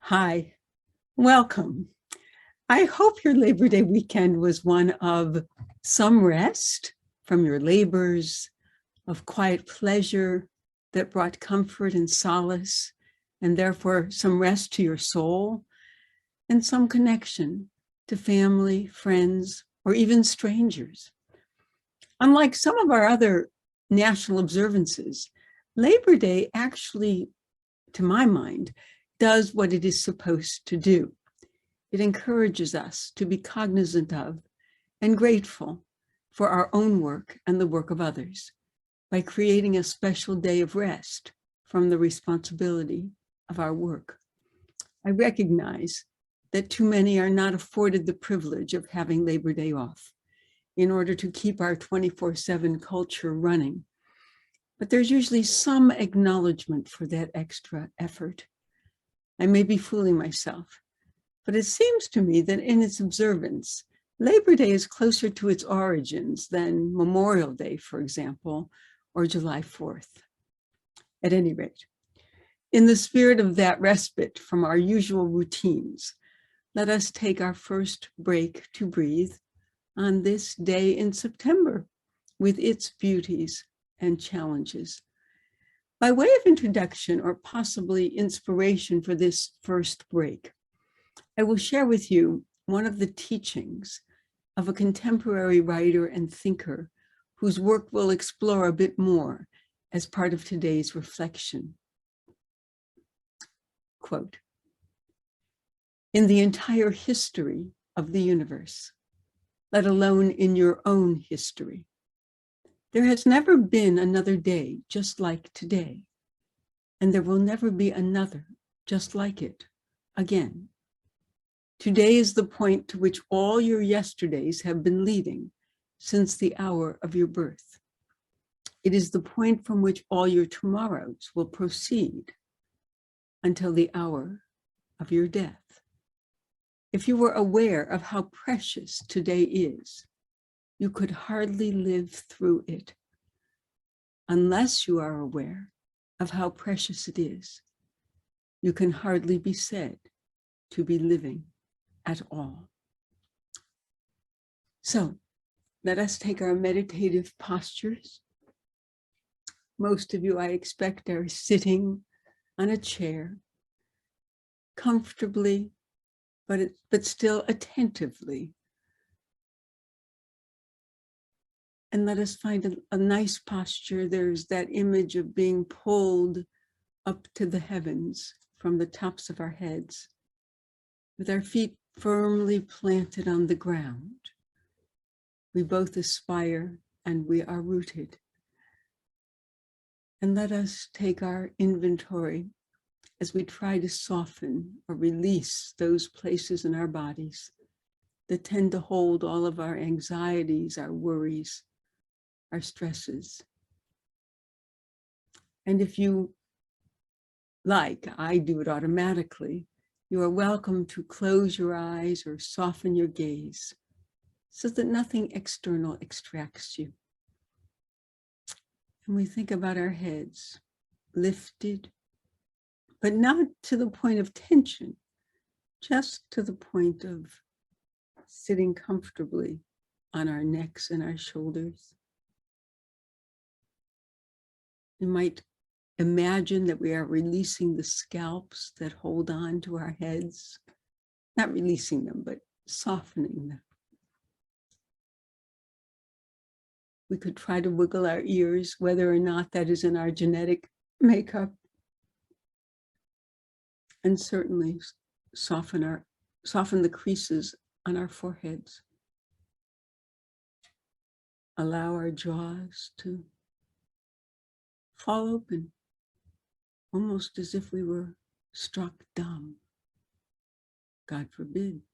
Hi, welcome. I hope your Labor Day weekend was one of some rest from your labors, of quiet pleasure that brought comfort and solace, and therefore some rest to your soul, and some connection to family, friends, or even strangers. Unlike some of our other national observances, Labor Day actually, to my mind, does what it is supposed to do. It encourages us to be cognizant of and grateful for our own work and the work of others by creating a special day of rest from the responsibility of our work. I recognize that too many are not afforded the privilege of having Labor Day off in order to keep our 24/7 culture running. But there's usually some acknowledgement for that extra effort. I may be fooling myself, but it seems to me that in its observance, Labor Day is closer to its origins than Memorial Day, for example, or July 4th. At any rate, in the spirit of that respite from our usual routines, let us take our first break to breathe on this day in September with its beauties and challenges. By way of introduction or possibly inspiration for this first break, I will share with you one of the teachings of a contemporary writer and thinker whose work we'll explore a bit more as part of today's reflection. Quote, "In the entire history of the universe, let alone in your own history, there has never been another day just like today, and there will never be another just like it again. Today is the point to which all your yesterdays have been leading since the hour of your birth. It is the point from which all your tomorrows will proceed until the hour of your death. If you were aware of how precious today is, you could hardly live through it. Unless you are aware of how precious it is, you can hardly be said to be living at all." So let us take our meditative postures. Most of you, I expect, are sitting on a chair, comfortably, but still attentively. And let us find a nice posture. There's that image of being pulled up to the heavens from the tops of our heads, with our feet firmly planted on the ground. We both aspire and we are rooted. And let us take our inventory as we try to soften or release those places in our bodies that tend to hold all of our anxieties, our worries, our stresses. And if you like, I do it automatically, you are welcome to close your eyes or soften your gaze so that nothing external extracts you. And we think about our heads lifted, but not to the point of tension, just to the point of sitting comfortably on our necks and our shoulders. You might imagine that we are releasing the scalps that hold on to our heads, not releasing them, but softening them. We could try to wiggle our ears, whether or not that is in our genetic makeup, and certainly soften the creases on our foreheads. Allow our jaws to fall open, almost as if we were struck dumb. God forbid.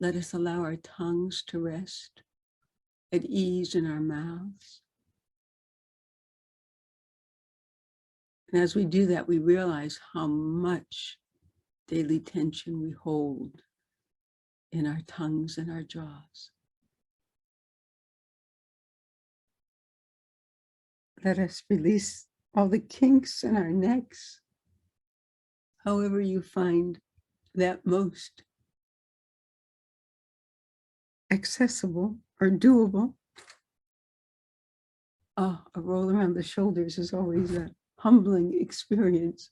Let us allow our tongues to rest at ease in our mouths. And as we do that, we realize how much daily tension we hold in our tongues and our jaws. Let us release all the kinks in our necks, however you find that most accessible or doable. Oh, a roll around the shoulders is always a humbling experience.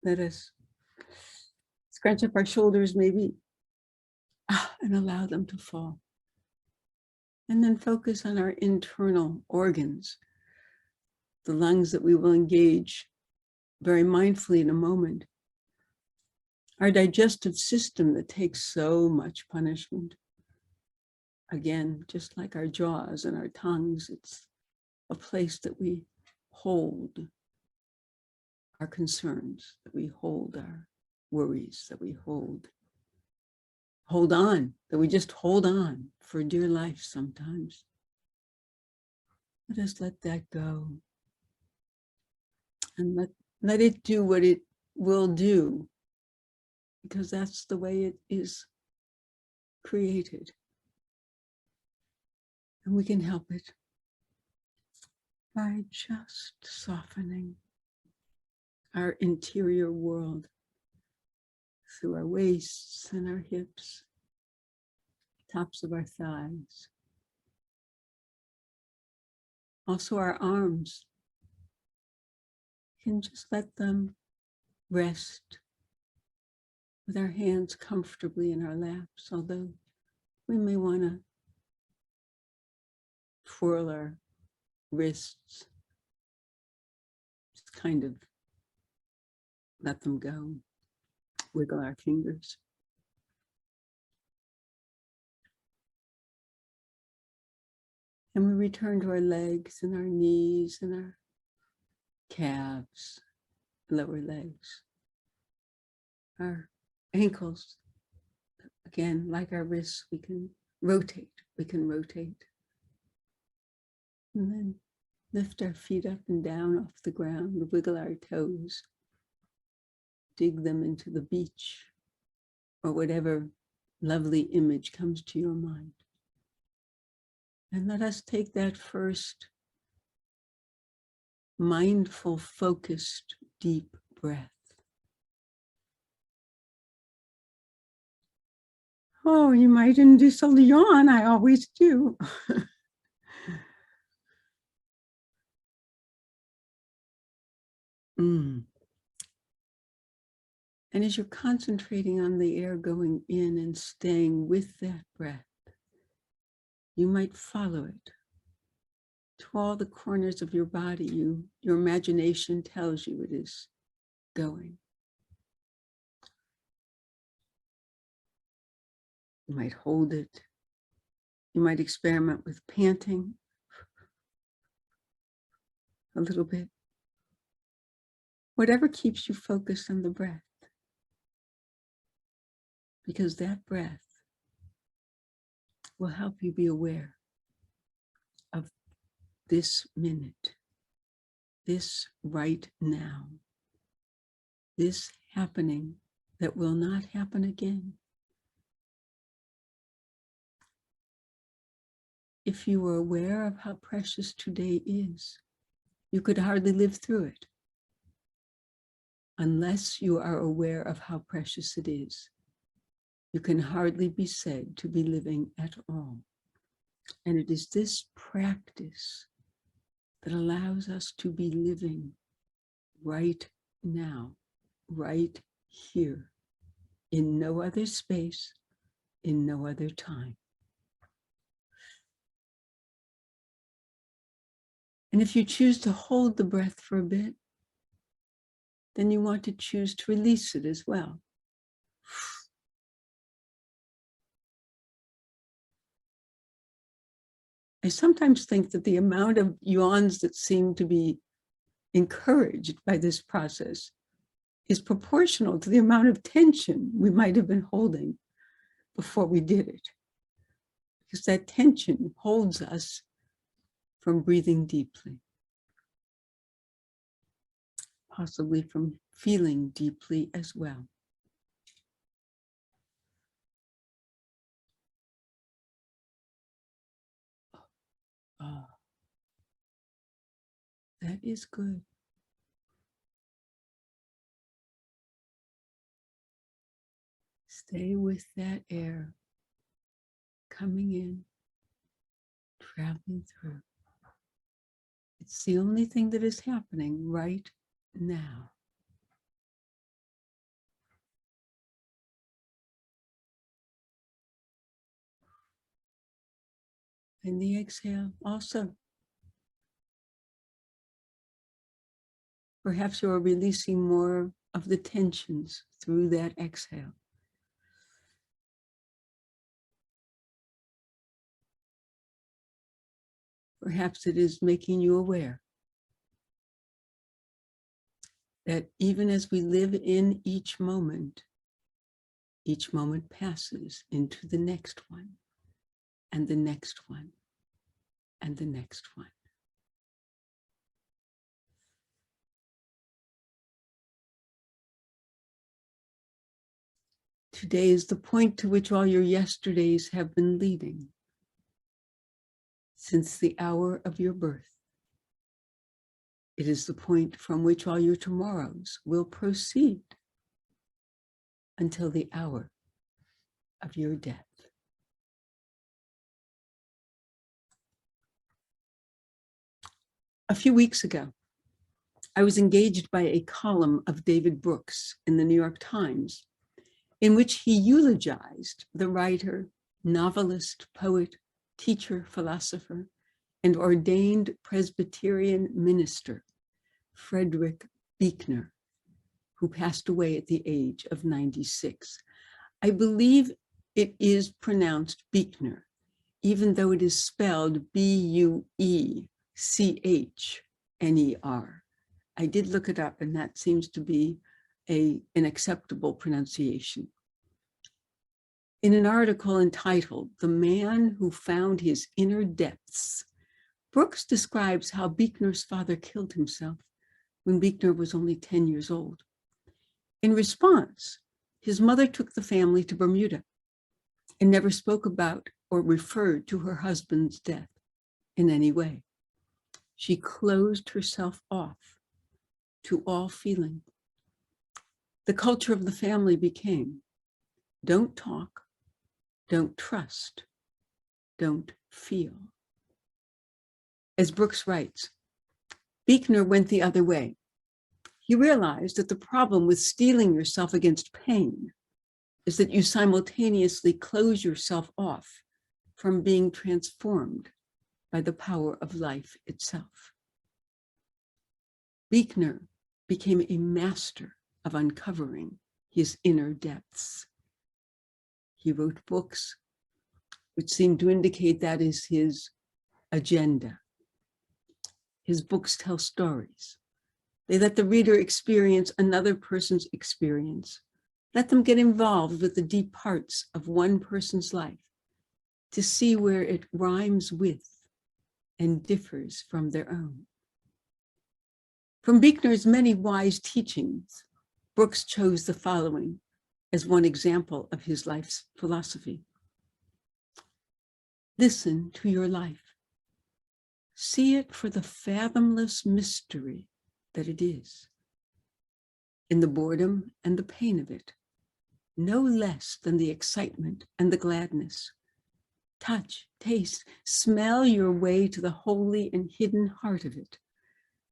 Let us scrunch up our shoulders maybe and allow them to fall. And then focus on our internal organs, the lungs that we will engage very mindfully in a moment. Our digestive system that takes so much punishment. Again, just like our jaws and our tongues, it's a place that we hold our concerns, that we hold our worries, that we hold on, that we just hold on for dear life sometimes. Let us let that go and let it do what it will do, because that's the way it is created. And we can help it by just softening our interior world through our waists and our hips, tops of our thighs. Also our arms. You can just let them rest with our hands comfortably in our laps, although we may want to twirl our wrists, just kind of let them go, wiggle our fingers. And we return to our legs and our knees and our calves, lower legs, our ankles. Again, like our wrists, we can rotate. And then lift our feet up and down off the ground, wiggle our toes, dig them into the beach, or whatever lovely image comes to your mind. And let us take that first mindful, focused, deep breath. Oh, you might induce a yawn. I always do. And as you're concentrating on the air going in and staying with that breath, you might follow it to all the corners of your body. Your imagination tells you it is going. You might hold it. You might experiment with panting a little bit. Whatever keeps you focused on the breath. Because that breath will help you be aware of this minute, this right now, this happening that will not happen again. If you were aware of how precious today is, you could hardly live through it unless you are aware of how precious it is. You can hardly be said to be living at all. And it is this practice that allows us to be living right now, right here, in no other space, in no other time. And if you choose to hold the breath for a bit, then you want to choose to release it as well. I sometimes think that the amount of yawns that seem to be encouraged by this process is proportional to the amount of tension we might have been holding before we did it. Because that tension holds us from breathing deeply, possibly from feeling deeply as well. That is good. Stay with that air coming in, traveling through. It's the only thing that is happening right now. And the exhale also. Perhaps you are releasing more of the tensions through that exhale. Perhaps it is making you aware that even as we live in each moment passes into the next one, and the next one, and the next one. Today is the point to which all your yesterdays have been leading since the hour of your birth. It is the point from which all your tomorrows will proceed until the hour of your death. A few weeks ago, I was engaged by a column of David Brooks in the New York Times, in which he eulogized the writer, novelist, poet, teacher, philosopher, and ordained Presbyterian minister, Frederick Buechner, who passed away at the age of 96. I believe it is pronounced Buechner, even though it is spelled Buechner. I did look it up, and that seems to be an acceptable pronunciation. In an article entitled "The Man Who Found His Inner Depths," Brooks describes how Buechner's father killed himself when Buechner was only 10 years old. In response, his mother took the family to Bermuda and never spoke about or referred to her husband's death in any way. She closed herself off to all feeling. The culture of the family became, don't talk, don't trust, don't feel. As Brooks writes, Buechner went the other way. He realized that the problem with steeling yourself against pain is that you simultaneously close yourself off from being transformed by the power of life itself. Buechner became a master of uncovering his inner depths. He wrote books which seem to indicate that is his agenda. His books tell stories. They let the reader experience another person's experience. Let them get involved with the deep parts of one person's life to see where it rhymes with and differs from their own. From Buechner's many wise teachings, Brooks chose the following as one example of his life's philosophy. Listen to your life. See it for the fathomless mystery that it is. In the boredom and the pain of it, no less than the excitement and the gladness. Touch, taste, smell your way to the holy and hidden heart of it.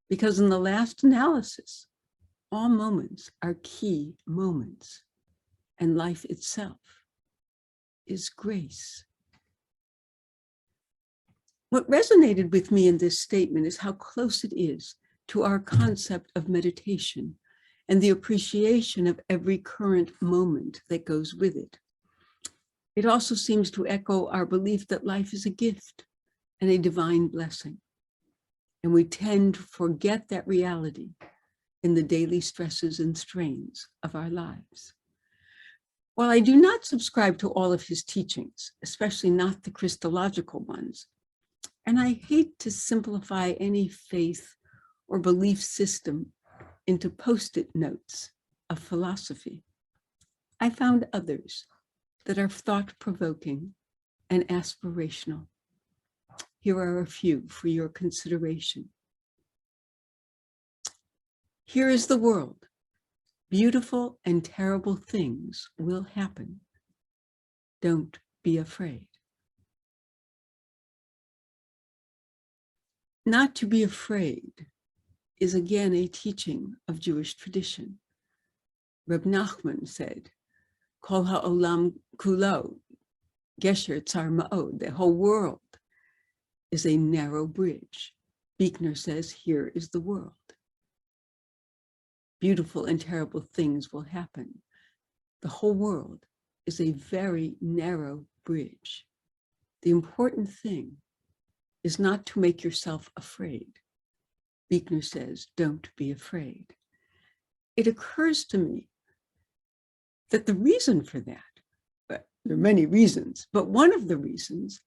Because in the last analysis, all moments are key moments, and life itself is grace. What resonated with me in this statement is how close it is to our concept of meditation and the appreciation of every current moment that goes with it. It also seems to echo our belief that life is a gift and a divine blessing. And we tend to forget that reality in the daily stresses and strains of our lives. While I do not subscribe to all of his teachings, especially not the Christological ones, and I hate to simplify any faith or belief system into post-it notes of philosophy, I found others that are thought-provoking and aspirational. Here are a few for your consideration. Here is the world. Beautiful and terrible things will happen. Don't be afraid. Not to be afraid is again a teaching of Jewish tradition. Reb Nachman said, Kol ha'olam kulo, gesher tzar ma'od, the whole world is a narrow bridge. Buechner says, here is the world. Beautiful and terrible things will happen. The whole world is a very narrow bridge. The important thing is not to make yourself afraid. Buechner says, don't be afraid. It occurs to me that the reason for that, but there are many reasons, but one of the reasons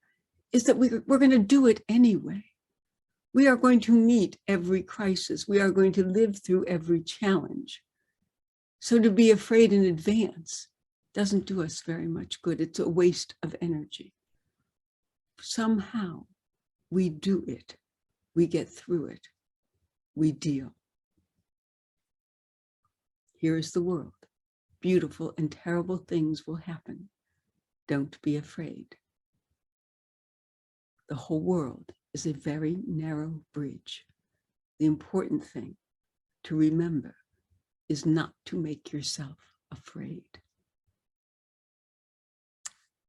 is that we're going to do it anyway. We are going to meet every crisis. We are going to live through every challenge. So to be afraid in advance doesn't do us very much good. It's a waste of energy. Somehow we do it. We get through it. We deal. Here is the world. Beautiful and terrible things will happen. Don't be afraid. The whole world is a very narrow bridge. The important thing to remember is not to make yourself afraid.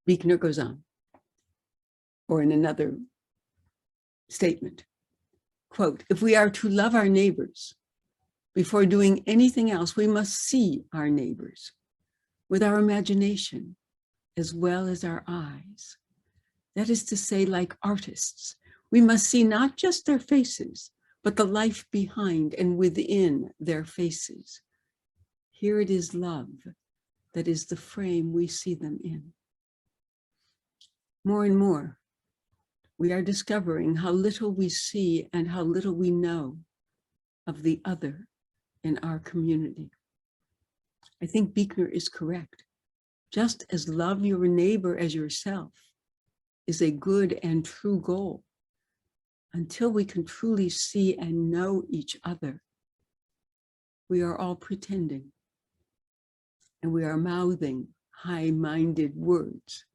Buechner goes on, or in another statement, quote, if we are to love our neighbors, before doing anything else, we must see our neighbors with our imagination as well as our eyes. That is to say, like artists, we must see not just their faces, but the life behind and within their faces. Here it is love that is the frame we see them in. More and more, we are discovering how little we see and how little we know of the other in our community. I think Buechner is correct. Just as love your neighbor as yourself is a good and true goal, until we can truly see and know each other, we are all pretending and we are mouthing high-minded words,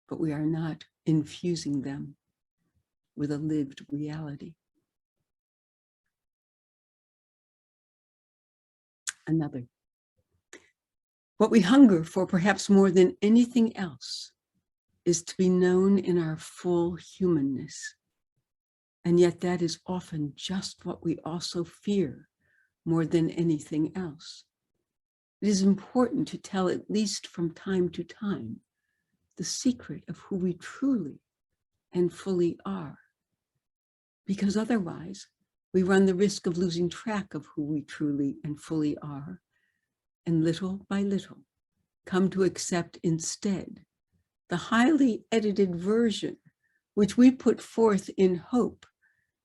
but we are not infusing them with a lived reality. Another. What we hunger for, perhaps more than anything else, is to be known in our full humanness. And yet that is often just what we also fear more than anything else. It is important to tell, at least from time to time, the secret of who we truly and fully are, because otherwise we run the risk of losing track of who we truly and fully are, and little by little come to accept instead the highly edited version which we put forth in hope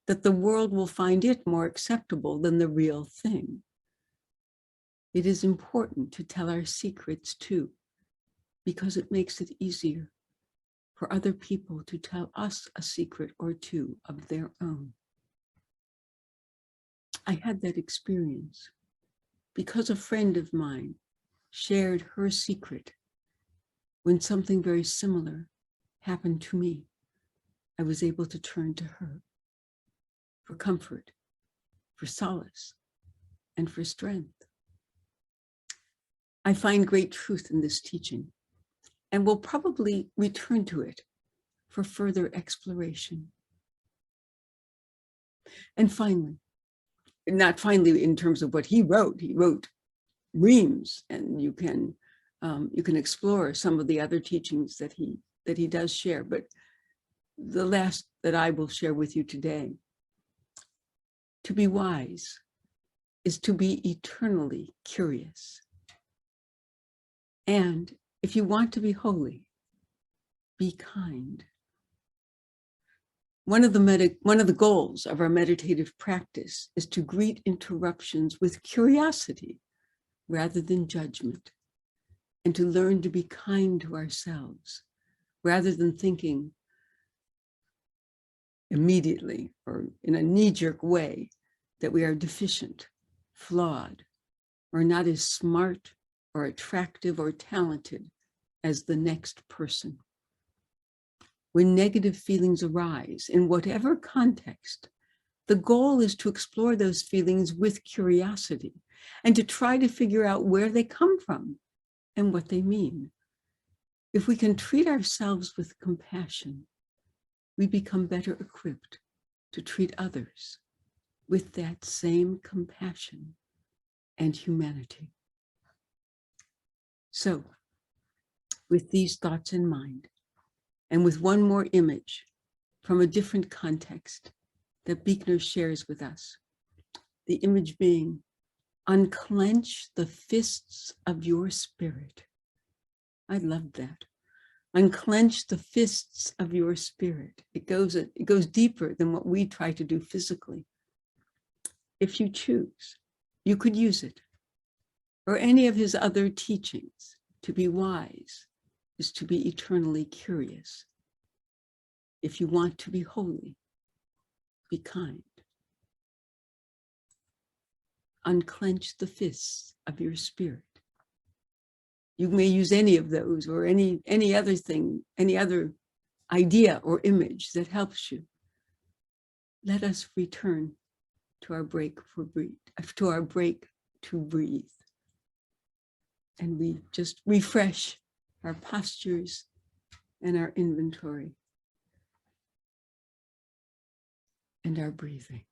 that the world will find it more acceptable than the real thing. It is important to tell our secrets too, because it makes it easier for other people to tell us a secret or two of their own. I had that experience because a friend of mine shared her secret when something very similar happened to me. I was able to turn to her for comfort, for solace, and for strength. I find great truth in this teaching and will probably return to it for further exploration. And finally, not finally in terms of what he wrote reams, and you can explore some of the other teachings that he does share, but the last that I will share with you today. To be wise is to be eternally curious. And if you want to be holy, be kind. One of the goals of our meditative practice is to greet interruptions with curiosity rather than judgment, and to learn to be kind to ourselves rather than thinking immediately or in a knee-jerk way that we are deficient, flawed, or not as smart or attractive or talented as the next person. When negative feelings arise, in whatever context, the goal is to explore those feelings with curiosity and to try to figure out where they come from and what they mean. If we can treat ourselves with compassion, we become better equipped to treat others with that same compassion and humanity. So, with these thoughts in mind, and with one more image from a different context that Buechner shares with us, the image being, unclench the fists of your spirit. I love that. Unclench the fists of your spirit. It goes deeper than what we try to do physically. If you choose, you could use it, or any of his other teachings. To be wise is to be eternally curious. If you want to be holy, be kind. Unclench the fists of your spirit. You may use any of those or any other thing, any other idea or image that helps you. Let us return to our break to breathe. And we just refresh our postures and our inventory and our breathing.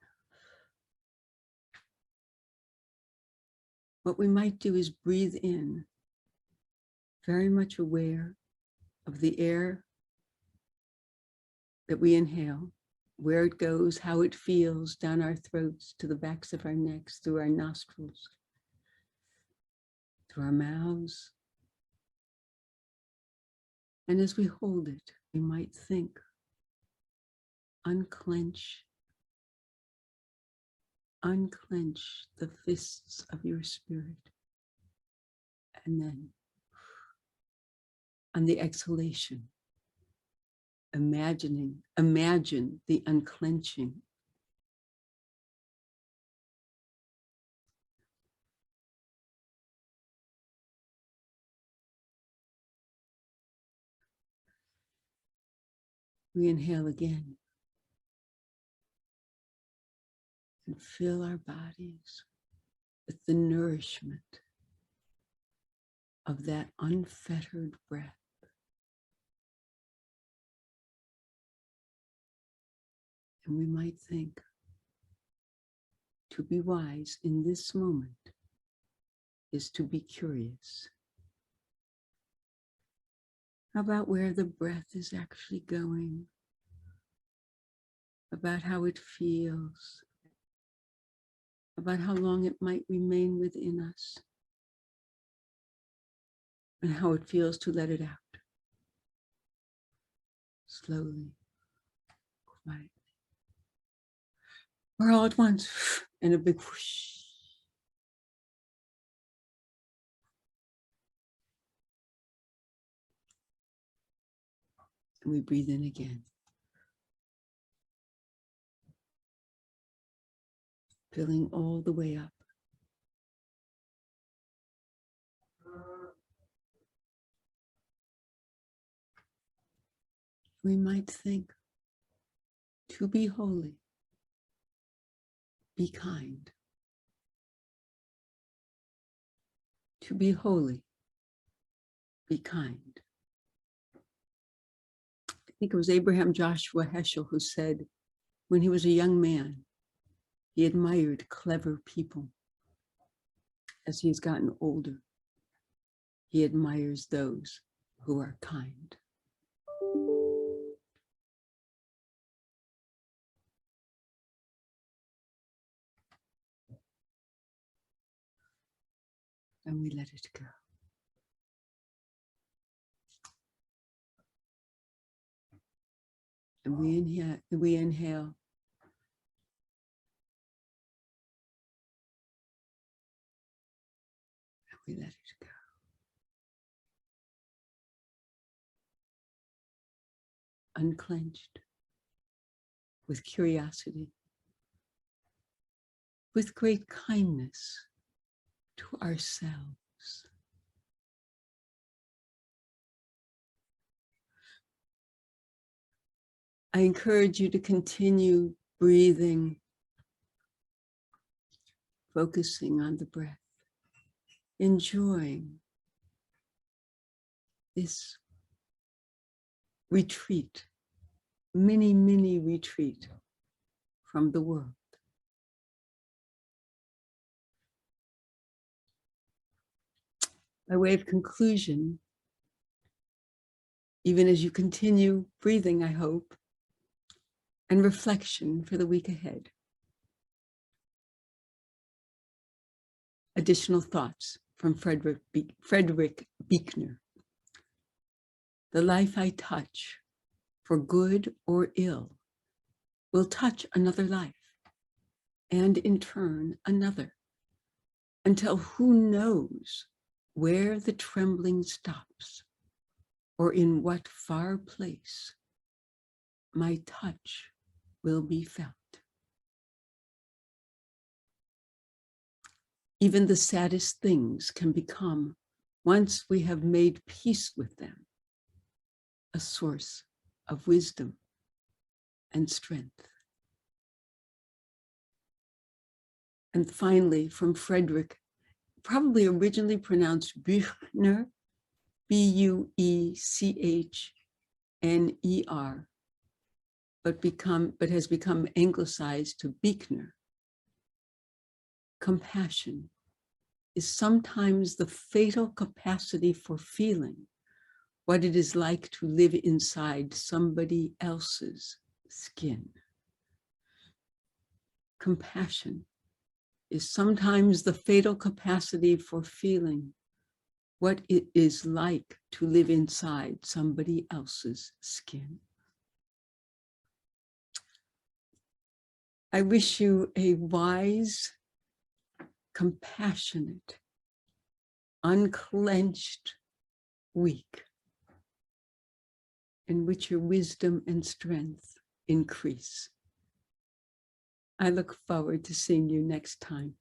What we might do is breathe in, very much aware of the air that we inhale, where it goes, how it feels down our throats, to the backs of our necks, through our nostrils, through our mouths. And as we hold it, we might think, unclench the fists of your spirit. And then on the exhalation, imagine the unclenching. We inhale again and fill our bodies with the nourishment of that unfettered breath. And we might think, to be wise in this moment is to be curious about where the breath is actually going, about how it feels, about how long it might remain within us, and how it feels to let it out. Slowly, quietly, or all at once, in a big whoosh. And we breathe in again, filling all the way up. We might think, to be holy, be kind. To be holy, be kind. I think it was Abraham Joshua Heschel who said, when he was a young man, he admired clever people. As he's gotten older, he admires those who are kind. And we let it go. And we inhale. And we let it go. Unclenched, with curiosity, with great kindness to ourselves. I encourage you to continue breathing, focusing on the breath, enjoying this retreat, mini retreat from the world. By way of conclusion, even as you continue breathing, I hope, and reflection for the week ahead. Additional thoughts from Frederick Buechner. The life I touch, for good or ill, will touch another life, and in turn another, until who knows where the trembling stops, or in what far place my touch will be felt. Even the saddest things can become, once we have made peace with them, a source of wisdom and strength. And finally, from Frederick, probably originally pronounced Buechner, Buechner, but has become anglicized to Buechner. Compassion is sometimes the fatal capacity for feeling what it is like to live inside somebody else's skin. Compassion is sometimes the fatal capacity for feeling what it is like to live inside somebody else's skin. I wish you a wise, compassionate, unclenched week in which your wisdom and strength increase. I look forward to seeing you next time.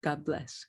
God bless.